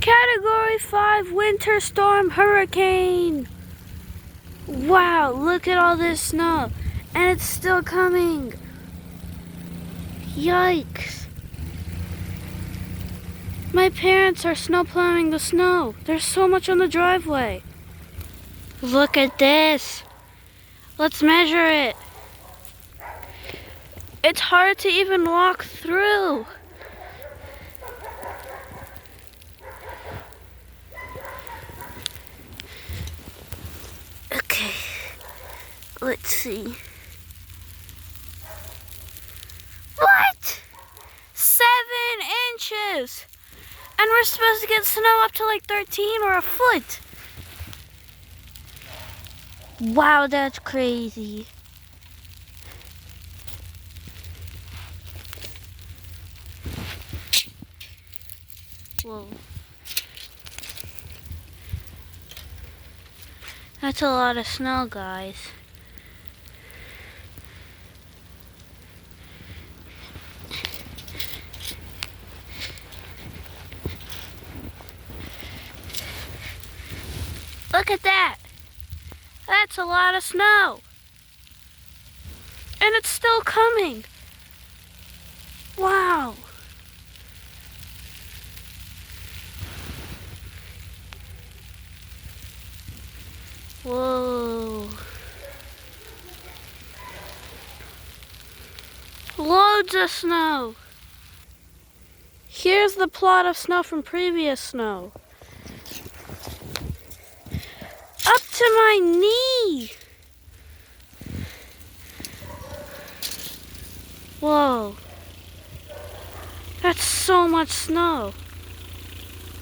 Category 5 winter storm hurricane. Wow, look at all this snow. And it's still coming. Yikes. My parents are snowplowing the snow. There's so much on the driveway. Look at this. Let's measure it. It's hard to even walk through. Okay, let's see. What? 7 inches! And we're supposed to get snow up to like 13 or a foot. Wow, that's crazy. Whoa. That's a lot of snow, guys. Look at that. That's a lot of snow. And it's still coming. Wow. Whoa. Loads of snow. Here's the plot of snow from previous snow. Up to my knee. Whoa. That's so much snow.